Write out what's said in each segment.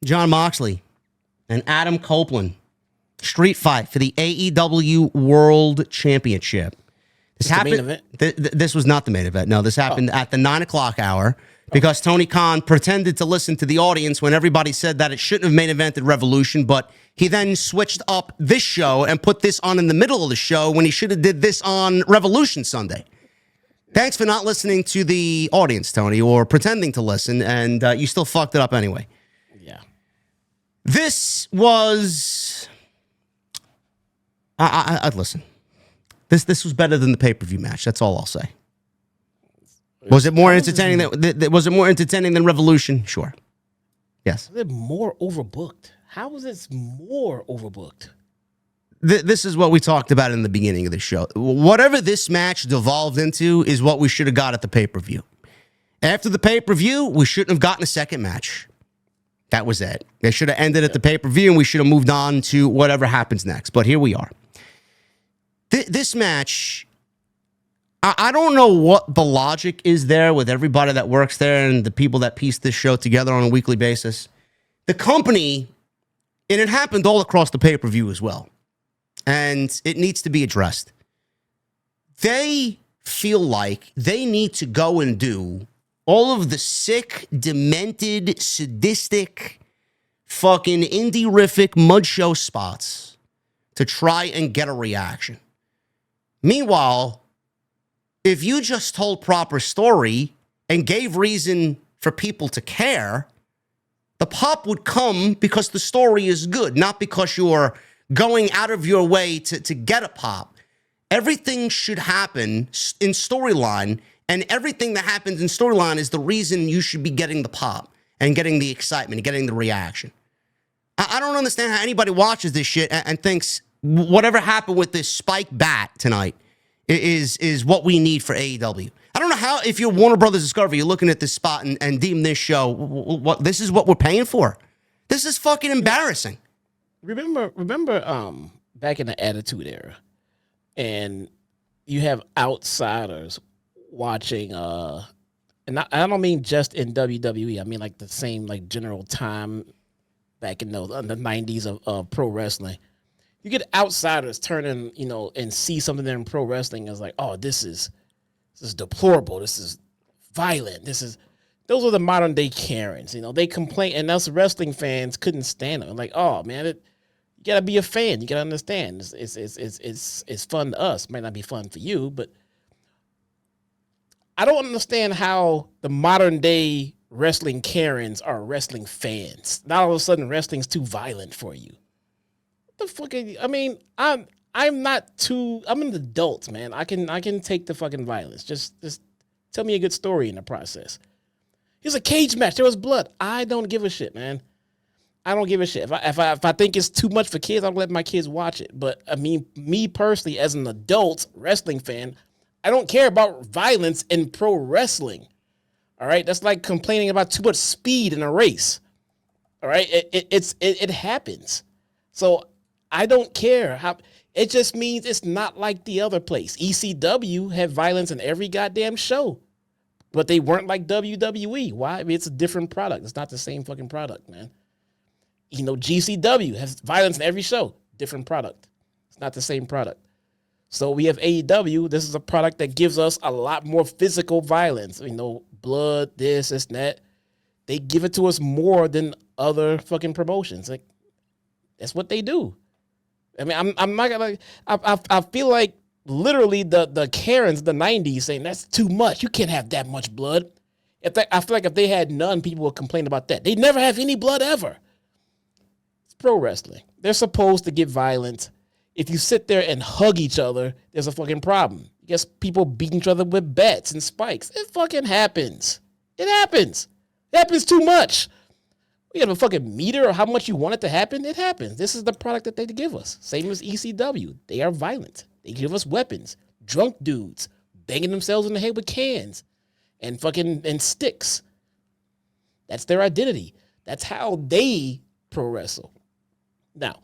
Jon Moxley and Adam Copeland. Street fight for the AEW World Championship. This happened. This was not the main event. No, this happened at the 9 o'clock hour because Tony Khan pretended to listen to the audience when everybody said that it shouldn't have main evented Revolution, but he then switched up this show and put this on in the middle of the show when he should have did this on Revolution Sunday. Thanks for not listening to the audience, Tony, or pretending to listen, and you still fucked it up anyway. Yeah. This was... I'd listen. This was better than the pay-per-view match. That's all I'll say. Was it more entertaining than Revolution? Sure. Yes. Was it more overbooked? How was it more overbooked? This is what we talked about in the beginning of the show. Whatever this match devolved into is what we should have got at the pay-per-view. After the pay-per-view, we shouldn't have gotten a second match. That was it. They should have ended at the pay-per-view, and we should have moved on to whatever happens next. But here we are. This match, I don't know what the logic is there with everybody that works there and the people that piece this show together on a weekly basis. The company, and it happened all across the pay-per-view as well, and it needs to be addressed. They feel like they need to go and do all of the sick, demented, sadistic, fucking indie-rific mud show spots to try and get a reaction. Meanwhile, if you just told proper story and gave reason for people to care, the pop would come because the story is good, not because you're going out of your way to get a pop. Everything should happen in storyline, and everything that happens in storyline is the reason you should be getting the pop and getting the excitement and getting the reaction. I don't understand how anybody watches this shit and thinks whatever happened with this Spike bat tonight is what we need for AEW. I don't know how, if you're Warner Brothers Discovery, you're looking at this spot and deem this show, what this is what we're paying for. This is fucking embarrassing. Remember, back in the Attitude Era, and you have outsiders watching, and I don't mean just in WWE. I mean like the same like general time back in the 90s of pro wrestling. You get outsiders turn in, and see something there in pro wrestling as like, oh, this is deplorable. This is violent. Those are the modern day Karens. They complain, and us wrestling fans couldn't stand them. Like, oh man, you gotta be a fan. You gotta understand. It's fun to us. Might not be fun for you, but I don't understand how the modern day wrestling Karens are wrestling fans. Now all of a sudden wrestling's too violent for you. The fuck? I'm an adult, man. I can take the fucking violence. Just tell me a good story in the process. Here's a cage match. There was blood. I don't give a shit, man. I don't give a shit. If I think it's too much for kids, I'll let my kids watch it. But I mean, me personally, as an adult wrestling fan, I don't care about violence in pro wrestling. All right, that's like complaining about too much speed in a race. All right, it happens. So I don't care how. It just means it's not like the other place. ECW had violence in every goddamn show, but they weren't like WWE. Why? I mean, it's a different product. It's not the same fucking product, man. GCW has violence in every show. Different product. It's not the same product. So we have AEW. This is a product that gives us a lot more physical violence. Blood, this, and that. They give it to us more than other fucking promotions. Like, that's what they do. I mean, I'm not gonna. I feel like literally the Karens of the 90s saying that's too much. You can't have that much blood. I feel like if they had none, people would complain about that. They never have any blood ever. It's pro wrestling. They're supposed to get violent. If you sit there and hug each other, there's a fucking problem. You guess people beat each other with bats and spikes. It fucking happens. It happens. It happens too much. We have a fucking meter of how much you want it to happen. It happens. This is the product that they give us. Same as ECW. They are violent. They give us weapons. Drunk dudes banging themselves in the head with cans and sticks. That's their identity. That's how they pro wrestle. Now,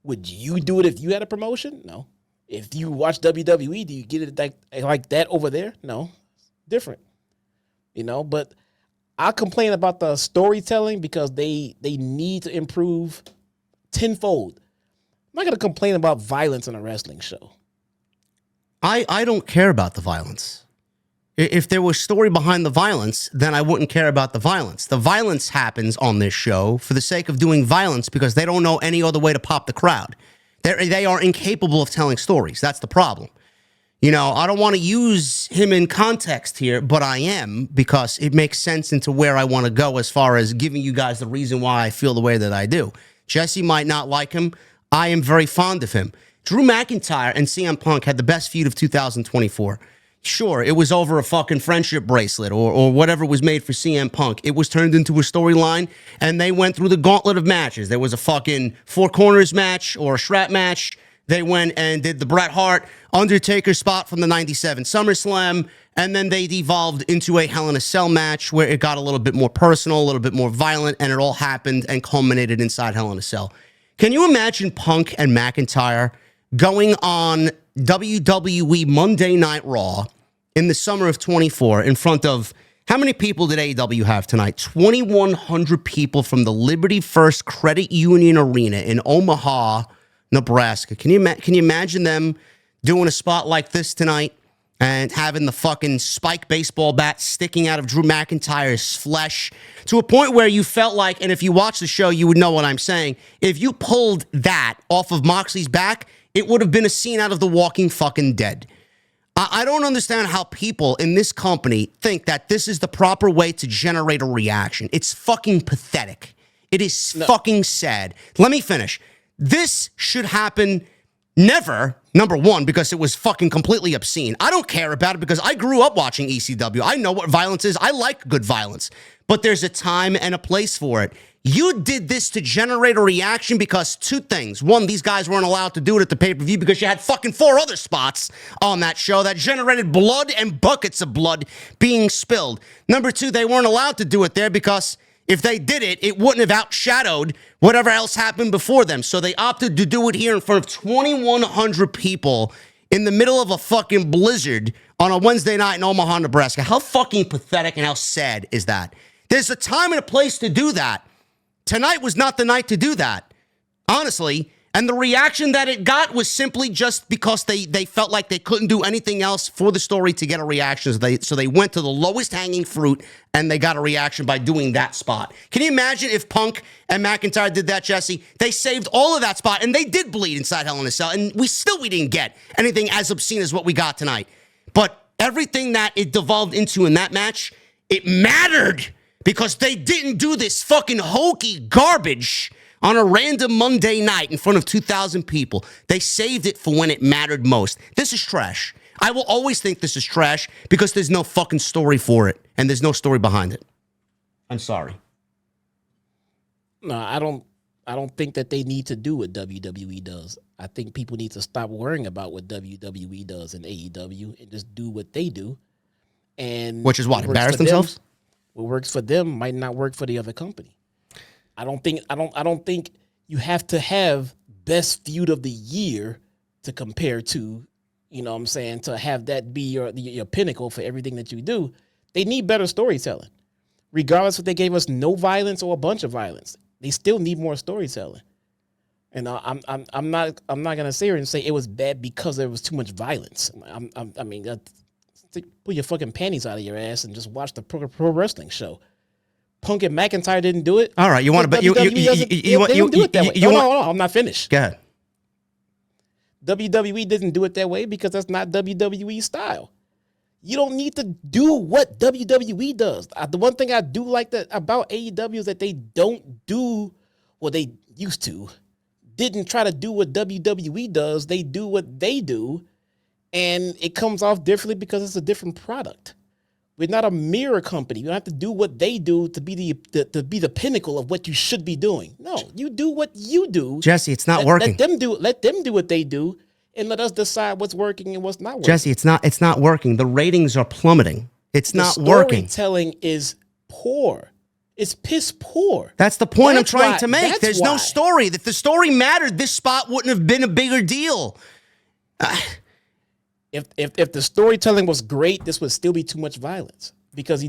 would you do it if you had a promotion? No. If you watch WWE, do you get it like that over there? No. Different. But I complain about the storytelling because they need to improve tenfold. I'm not gonna complain about violence in a wrestling show. I don't care about the violence. If there was story behind the violence, then I wouldn't care about the violence. The violence happens on this show for the sake of doing violence because they don't know any other way to pop the crowd. They are incapable of telling stories. That's the problem. You know, I don't want to use him in context here, but I am because it makes sense into where I want to go as far as giving you guys the reason why I feel the way that I do. Jesse might not like him. I am very fond of him. Drew McIntyre and CM Punk had the best feud of 2024. Sure, it was over a fucking friendship bracelet or whatever was made for CM Punk. It was turned into a storyline, and they went through the gauntlet of matches. There was a fucking Four Corners match or a strap match. They went and did the Bret Hart Undertaker spot from the 97 SummerSlam, and then they devolved into a Hell in a Cell match where it got a little bit more personal, a little bit more violent, and it all happened and culminated inside Hell in a Cell. Can you imagine Punk and McIntyre going on WWE Monday Night Raw in the summer of 24 in front of, how many people did AEW have tonight? 2,100 people from the Liberty First Credit Union Arena in Omaha, Nebraska. Can you imagine them doing a spot like this tonight and having the fucking spike baseball bat sticking out of Drew McIntyre's flesh to a point where you felt like, and if you watch the show, you would know what I'm saying, if you pulled that off of Moxley's back, it would have been a scene out of The Walking fucking Dead. I don't understand how people in this company think that this is the proper way to generate a reaction. It's fucking pathetic. It is fucking sad. Let me finish. This should happen never, number one, because it was fucking completely obscene. I don't care about it because I grew up watching ECW. I know what violence is. I like good violence. But there's a time and a place for it. You did this to generate a reaction because two things. One, these guys weren't allowed to do it at the pay-per-view because you had fucking 4 other spots on that show that generated blood and buckets of blood being spilled. Number 2, they weren't allowed to do it there because if they did it, it wouldn't have outshadowed whatever else happened before them. So they opted to do it here in front of 2,100 people in the middle of a fucking blizzard on a Wednesday night in Omaha, Nebraska. How fucking pathetic and how sad is that? There's a time and a place to do that. Tonight was not the night to do that, honestly. And the reaction that it got was simply just because they felt like they couldn't do anything else for the story to get a reaction. So they went to the lowest hanging fruit and they got a reaction by doing that spot. Can you imagine if Punk and McIntyre did that, Jesse? They saved all of that spot and they did bleed inside Hell in a Cell. And we didn't get anything as obscene as what we got tonight. But everything that it devolved into in that match, it mattered because they didn't do this fucking hokey garbage on a random Monday night in front of 2,000 people. They saved it for when it mattered most. This is trash. I will always think this is trash because there's no fucking story for it, and there's no story behind it. I'm sorry. No, I don't think that they need to do what WWE does. I think people need to stop worrying about what WWE does in AEW and just do what they do. And which is what, embarrass themselves? What works for them might not work for the other company. I don't think you have to have best feud of the year to compare to, you know what I'm saying, to have that be your pinnacle for everything that you do. They need better storytelling. Regardless if they gave us no violence or a bunch of violence, they still need more storytelling. And I'm not gonna sit here and say it was bad because there was too much violence. I mean, pull your fucking panties out of your ass and just watch the pro wrestling show. Punk and McIntyre didn't do it. All right, you want to, but you don't do it that way. No, I'm not finished. Go ahead. WWE didn't do it that way because that's not WWE style. You don't need to do what WWE does. The one thing I do like that about AEW is that they don't do what they used to. Didn't try to do what WWE does. They do what they do, and it comes off differently because it's a different product. We're not a mirror company. You don't have to do what they do to be the pinnacle of what you should be doing. No, you do what you do. Jesse, it's not working. Let them do what they do, and let us decide what's working and what's not working. Jesse, it's not working. The ratings are plummeting. It's not working. Storytelling is poor. It's piss poor. That's the point I'm trying to make. There's no story. If the story mattered, this spot wouldn't have been a bigger deal. If the storytelling was great, this would still be too much violence. because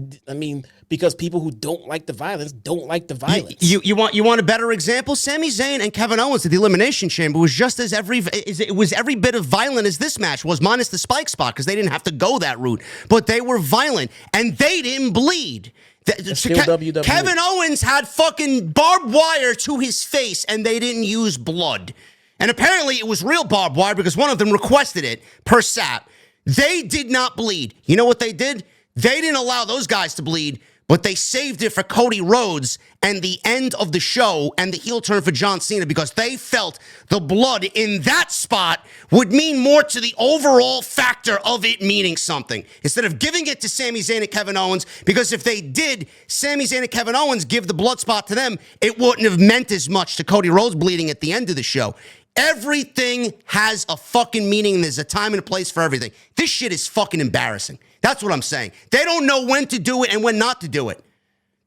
because people who don't like the violence don't like the violence. You want a better example? Sami Zayn and Kevin Owens at the Elimination Chamber was just as every bit of violent as this match was, minus the spike spot, because they didn't have to go that route. But they were violent and they didn't bleed. WWE. Kevin Owens had fucking barbed wire to his face and they didn't use blood. And apparently it was real barbed wire because one of them requested it per sap. They did not bleed. You know what they did? They didn't allow those guys to bleed, but they saved it for Cody Rhodes and the end of the show and the heel turn for John Cena because they felt the blood in that spot would mean more to the overall factor of it meaning something. Instead of giving it to Sami Zayn and Kevin Owens, because if they did, Sami Zayn and Kevin Owens give the blood spot to them, it wouldn't have meant as much to Cody Rhodes bleeding at the end of the show. Everything has a fucking meaning and there's a time and a place for everything. This shit is fucking embarrassing. That's what I'm saying. They don't know when to do it and when not to do it.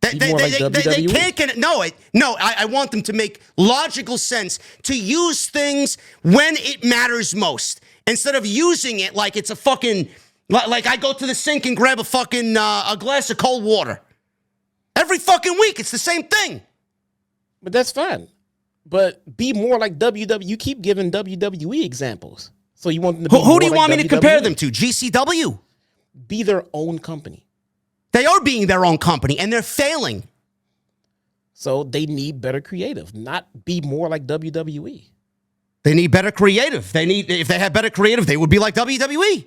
They can't get it. No, I want them to make logical sense, to use things when it matters most, instead of using it like it's a fucking, like I go to the sink and grab a fucking, a glass of cold water. Every fucking week, it's the same thing. But that's fine. But be more like WWE. You keep giving WWE examples. So you want them to be who do you want like me to WWE? compare them to? GCW? Be their own company. They are being their own company, and they're failing. So they need better creative, not be more like WWE. They need better creative. If they had better creative, they would be like WWE.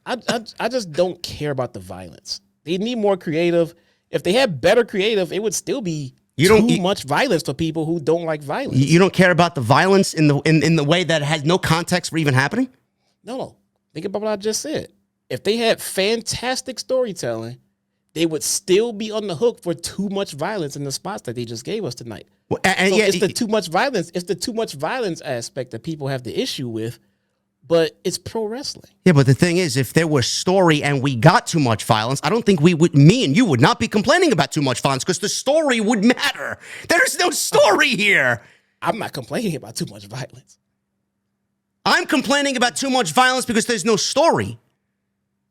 I just don't care about the violence. They need more creative. If they had better creative, it would still be too much violence for people who don't like violence. You don't care about the violence in the way that has no context for even happening? No. Think about what I just said. If they had fantastic storytelling, they would still be on the hook for too much violence in the spots that they just gave us tonight. Well, it's the too much violence. It's the too much violence aspect that people have the issue with, but it's pro wrestling. Yeah, but the thing is, if there was story and we got too much violence, I don't think me and you would not be complaining about too much violence because the story would matter. There's no story here. I'm not complaining about too much violence. I'm complaining about too much violence because there's no story.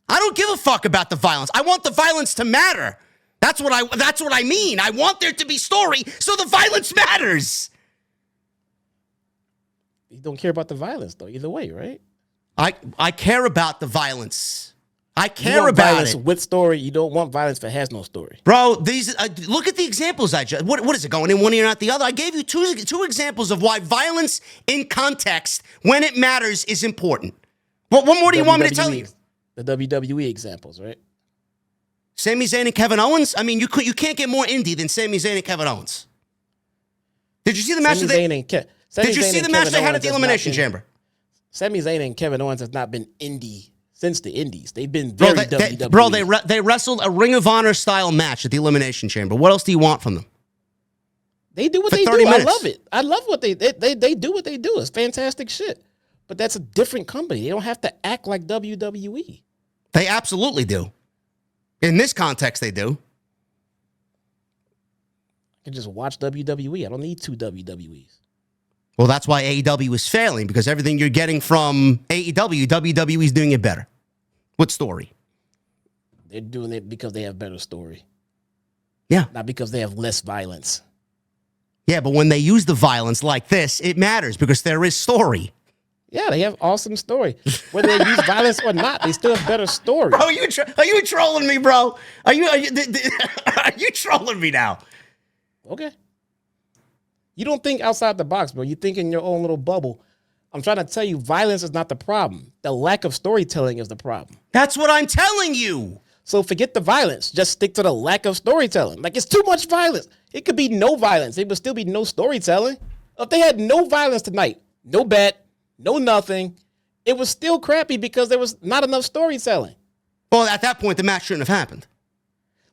I don't give a fuck about the violence. I want the violence to matter. That's what I mean. I want there to be story, so the violence matters. You don't care about the violence, though, either way, right? I care about the violence. I care you want about violence it. With story, you don't want violence that has no story. Bro, these look at the examples I just... What is it, going in one ear and out the other? I gave you two examples of why violence in context, when it matters, is important. What more do you want me to tell you? The WWE examples, right? Sami Zayn and Kevin Owens? I mean, you can't get more indie than Sami Zayn and Kevin Owens. Did you see the match Did you see the match they had at the Elimination Chamber? Sami Zayn and Kevin Owens has not been indie since the indies. They've been very WWE. Bro, they wrestled a Ring of Honor style match at the Elimination Chamber. What else do you want from them? They do what they do. I love it. I love what they do what they do. It's fantastic shit. But that's a different company. They don't have to act like WWE. They absolutely do. In this context, they do. I can just watch WWE. I don't need two WWEs. Well, that's why AEW is failing, because everything you're getting from AEW, WWE is doing it better. What story? They're doing it because they have better story. Yeah. Not because they have less violence. Yeah, but when they use the violence like this, it matters because there is story. Yeah, they have awesome story. Whether they use violence or not, they still have better story. Bro, are you trolling me, bro? Are you trolling me now? Okay. You don't think outside the box, bro. You think in your own little bubble. I'm trying to tell you, violence is not the problem. The lack of storytelling is the problem. That's what I'm telling you. So forget the violence. Just stick to the lack of storytelling. Like, it's too much violence. It could be no violence. It would still be no storytelling. If they had no violence tonight, no bet, no nothing, it was still crappy because there was not enough storytelling. Well, at that point, the match shouldn't have happened.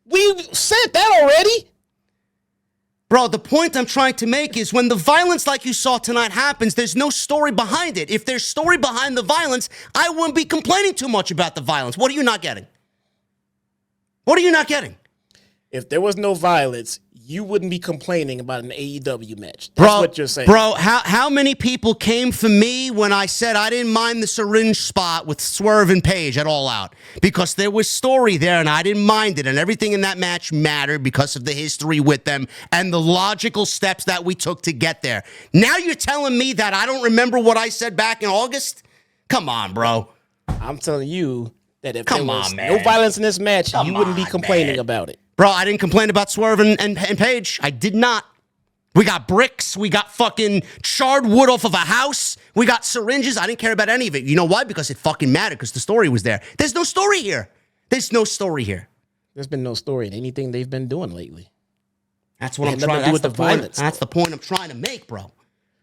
We said that already. Bro, the point I'm trying to make is when the violence like you saw tonight happens, there's no story behind it. If there's story behind the violence, I wouldn't be complaining too much about the violence. What are you not getting? What are you not getting? If there was no violence, you wouldn't be complaining about an AEW match. That's what you're saying. Bro, how many people came for me when I said I didn't mind the syringe spot with Swerve and Page at All Out? Because there was story there and I didn't mind it, and everything in that match mattered because of the history with them and the logical steps that we took to get there. Now you're telling me that I don't remember what I said back in August? Come on, bro. I'm telling you that if there was no violence in this match, you wouldn't be complaining about it. Bro, I didn't complain about Swerve and Page. I did not. We got bricks. We got fucking charred wood off of a house. We got syringes. I didn't care about any of it. You know why? Because it fucking mattered, because the story was there. There's no story here. There's no story here. There's been no story in anything they've been doing lately. That's what I'm trying to do with the violence. That's the point I'm trying to make, bro.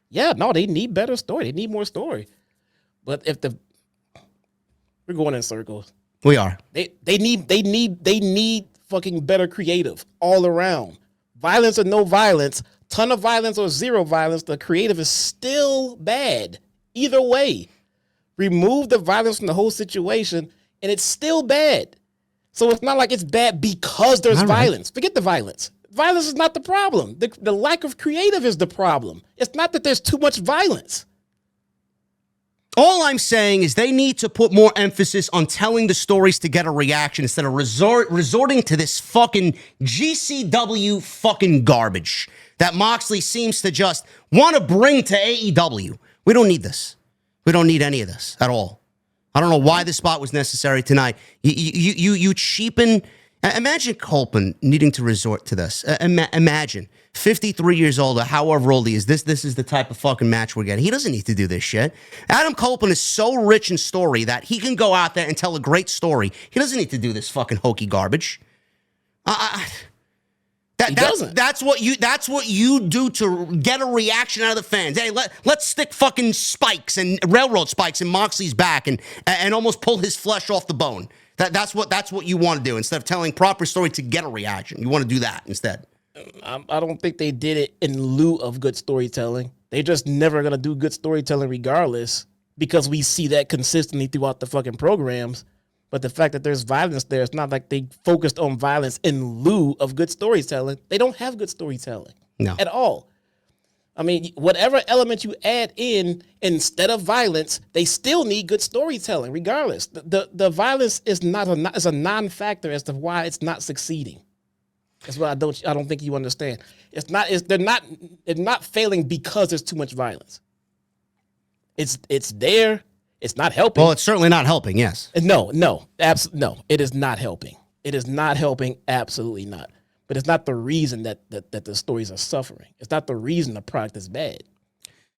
Yeah, no, they need better story. They need more story. But if we're going in circles. We are. They need fucking better creative all around. Violence or no violence, ton of violence or zero violence, the creative is still bad. Either way, remove the violence from the whole situation and it's still bad. So it's not like it's bad because there's violence. Forget the violence. Violence is not the problem. The lack of creative is the problem. It's not that there's too much violence. All I'm saying is they need to put more emphasis on telling the stories to get a reaction instead of resorting to this fucking GCW fucking garbage that Moxley seems to just want to bring to AEW. We don't need this. We don't need any of this at all. I don't know why this spot was necessary tonight. You cheapen. Imagine Copeland needing to resort to this. Imagine 53 years old or however old he is. This is the type of fucking match we're getting. He doesn't need to do this shit. Adam Copeland is so rich in story that he can go out there and tell a great story. He doesn't need to do this fucking hokey garbage. That's what you do to get a reaction out of the fans. Hey, let's stick fucking spikes and railroad spikes in Moxley's back and almost pull his flesh off the bone. That's what you want to do instead of telling proper story to get a reaction. You want to do that instead. I don't think they did it in lieu of good storytelling. They just never gonna do good storytelling regardless because we see that consistently throughout the fucking programs. But the fact that there's violence there, it's not like they focused on violence in lieu of good storytelling. They don't have good storytelling at all. I mean, whatever element you add in instead of violence, they still need good storytelling regardless. The violence is a non-factor as to why it's not succeeding. That's what I don't think you understand. They're not failing because there's too much violence. It's there. It's not helping. Well, it's certainly not helping. Yes. No. It is not helping. It is not helping. Absolutely not. But it's not the reason that the stories are suffering. It's not the reason the product is bad.